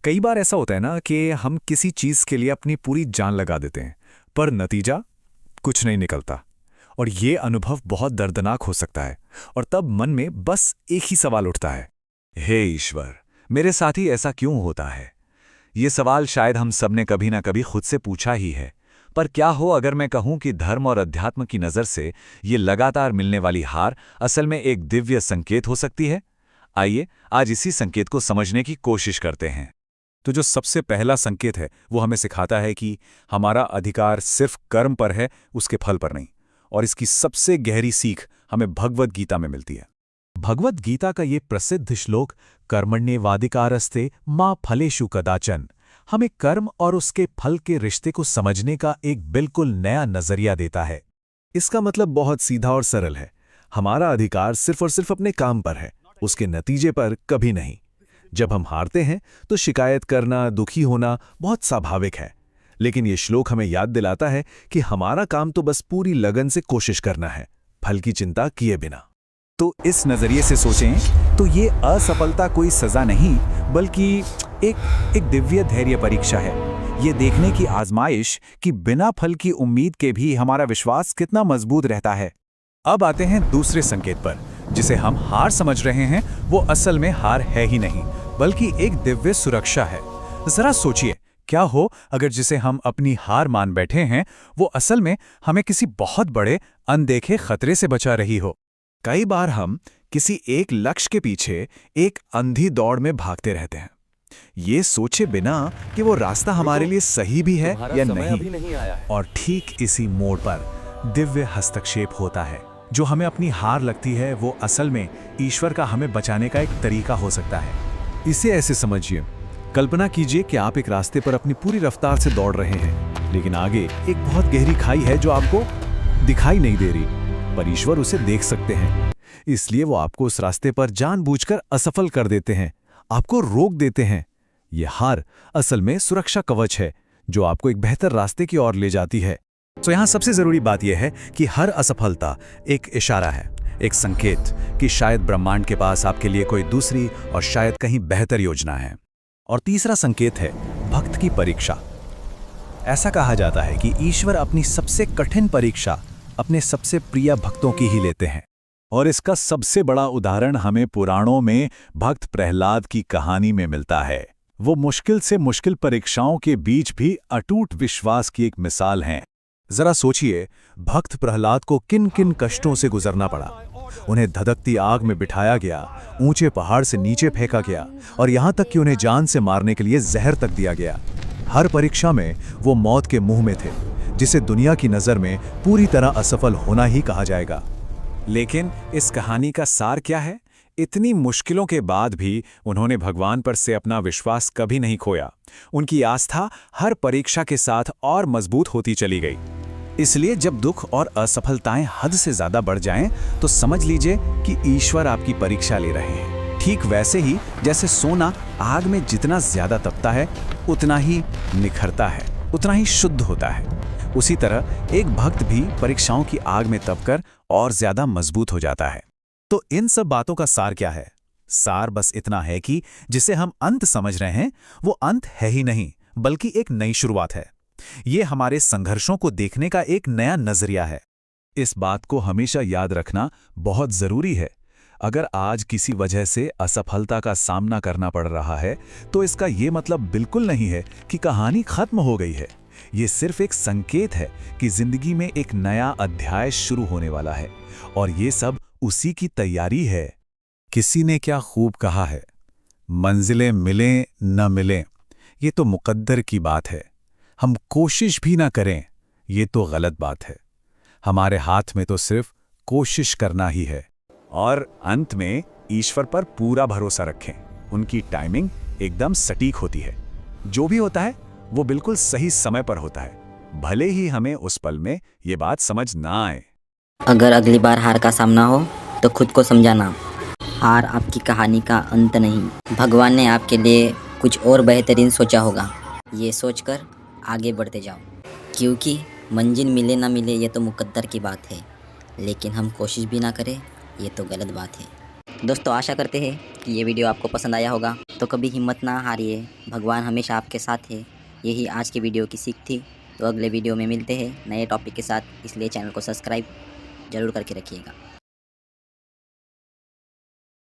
कई बार ऐसा होता है ना कि हम किसी चीज के लिए अपनी पूरी जान लगा देते हैं, पर नतीजा कुछ नहीं निकलता। और ये अनुभव बहुत दर्दनाक हो सकता है। और तब मन में बस एक ही सवाल उठता है, हे ईश्वर, मेरे साथ ही ऐसा क्यों होता है? ये सवाल शायद हम सब ने कभी ना कभी खुद से पूछा ही है। पर क्या हो अगर मैं कहूं कि धर्म और अध्यात्म की नज़र से ये लगातार मिलने वाली हार असल में एक दिव्य संकेत हो सकती है? आइए आज इसी संकेत को समझने की कोशिश करते हैं। तो जो सबसे पहला संकेत है वो हमें सिखाता है कि हमारा अधिकार सिर्फ कर्म पर है, उसके फल पर नहीं। और इसकी सबसे गहरी सीख हमें भगवद गीता में मिलती है। भगवद गीता का ये प्रसिद्ध श्लोक कर्मण्येवाधिकारस्ते मा फलेषु कदाचन हमें कर्म और उसके फल के रिश्ते को समझने का एक बिल्कुल नया नजरिया देता है। इसका मतलब बहुत सीधा और सरल है। हमारा अधिकार सिर्फ और सिर्फ अपने काम पर है, उसके नतीजे पर कभी नहीं। जब हम हारते हैं तो शिकायत करना, दुखी होना बहुत स्वाभाविक है। लेकिन ये श्लोक हमें याद दिलाता है कि हमारा काम तो बस पूरी लगन से कोशिश करना है, फल की चिंता किए बिना। तो इस नजरिए से सोचें तो ये असफलता कोई सजा नहीं, बल्कि एक दिव्य धैर्य परीक्षा है। ये देखने की आजमाइश कि बिना फल की उम्मीद के भी हमारा विश्वास कितना मजबूत रहता है। अब आते हैं दूसरे संकेत पर, जिसे हम हार समझ रहे हैं। वो असल में हार है ही नहीं, बल्कि एक दिव्य सुरक्षा है। जरा सोचिए, क्या हो अगर जिसे हम अपनी हार मान बैठे हैं वो असल में हमें किसी बहुत बड़े अनदेखे खतरे से बचा रही हो। कई बार हम किसी एक लक्ष्य के पीछे एक अंधी दौड़ में भागते रहते हैं, ये सोचे बिना कि वो रास्ता हमारे लिए सही भी है या नहीं। और ठीक इसी मोड़ पर दिव्य हस्तक्षेप होता है। जो हमें अपनी हार लगती है वो असल में ईश्वर का हमें बचाने का एक तरीका हो सकता है। इसे ऐसे समझिए, कल्पना कीजिए कि आप एक रास्ते पर अपनी पूरी रफ्तार से दौड़ रहे हैं, लेकिन आगे एक बहुत गहरी खाई है जो आपको दिखाई नहीं दे रही, पर ईश्वर उसे देख सकते हैं। इसलिए वो आपको उस रास्ते पर जानबूझकर असफल कर देते हैं, आपको रोक देते हैं। यह हार असल में सुरक्षा कवच है जो आपको एक बेहतर रास्ते की ओर ले जाती है। तो यहाँ सबसे जरूरी बात यह है कि हर असफलता एक इशारा है, एक संकेत कि शायद ब्रह्मांड के पास आपके लिए कोई दूसरी और शायद कहीं बेहतर योजना है। और तीसरा संकेत है भक्त की परीक्षा। ऐसा कहा जाता है कि ईश्वर अपनी सबसे कठिन परीक्षा अपने सबसे प्रिय भक्तों की ही लेते हैं। और इसका सबसे बड़ा उदाहरण हमें पुराणों में भक्त प्रहलाद की कहानी में मिलता है। वो मुश्किल से मुश्किल परीक्षाओं के बीच भी अटूट विश्वास की एक मिसाल हैं। जरा सोचिए, भक्त प्रहलाद को किन किन कष्टों से गुजरना पड़ा। उन्हें धधकती आग में बिठाया गया, ऊंचे पहाड़ से नीचे फेंका गया और यहाँ तक कि उन्हें जान से मारने के लिए जहर तक दिया गया। हर परीक्षा में वो मौत के मुंह में थे, जिसे दुनिया की नज़र में पूरी तरह असफल होना ही कहा जाएगा। लेकिन इस कहानी का सार क्या है? इतनी मुश्किलों के बाद भी उन्होंने भगवान पर से अपना विश्वास कभी नहीं खोया। उनकी आस्था हर परीक्षा के साथ और मजबूत होती चली गई। इसलिए जब दुख और असफलताएं हद से ज्यादा बढ़ जाएं, तो समझ लीजिए कि ईश्वर आपकी परीक्षा ले रहे हैं। ठीक वैसे ही जैसे सोना आग में जितना ज्यादा तपता है, उतना ही निखरता है, उतना ही शुद्ध होता है। उसी तरह एक भक्त भी परीक्षाओं की आग में तपकर और ज्यादा मजबूत हो जाता है। तो इन सब बातों का सार क्या है? सार बस इतना है कि जिसे हम अंत समझ रहे हैं वो अंत है ही नहीं, बल्कि एक नई शुरुआत है। ये हमारे संघर्षों को देखने का एक नया नजरिया है। इस बात को हमेशा याद रखना बहुत जरूरी है। अगर आज किसी वजह से असफलता का सामना करना पड़ रहा है, तो इसका ये मतलब बिल्कुल नहीं है कि कहानी खत्म हो गई है। ये सिर्फ एक संकेत है कि जिंदगी में एक नया अध्याय शुरू होने वाला है, और ये सब उसी की तैयारी है। किसी ने क्या खूब कहा है, मंजिलें मिलें न मिलें, ये तो मुकद्दर की बात है। हम कोशिश भी ना करें, ये तो गलत बात है। हमारे हाथ में तो सिर्फ कोशिश करना ही है। और अंत में ईश्वर पर पूरा भरोसा रखें। उनकी टाइमिंग एकदम सटीक होती है। जो भी होता है वो बिल्कुल सही समय पर होता है, भले ही हमें उस पल में ये बात समझ ना आए। अगर अगली बार हार का सामना हो तो खुद को समझाना, हार आपकी कहानी का अंत नहीं। भगवान ने आपके लिए कुछ और बेहतरीन सोचा होगा। ये सोचकर आगे बढ़ते जाओ, क्योंकि मंजिल मिले ना मिले ये तो मुकद्दर की बात है, लेकिन हम कोशिश भी ना करें ये तो गलत बात है। दोस्तों आशा करते हैं कि ये वीडियो आपको पसंद आया होगा। तो कभी हिम्मत ना हारिए, भगवान हमेशा आपके साथ है। यही आज की वीडियो की सीख थी। तो अगले वीडियो में मिलते हैं नए टॉपिक के साथ, इसलिए चैनल को सब्सक्राइब जरूर करके रखिएगा।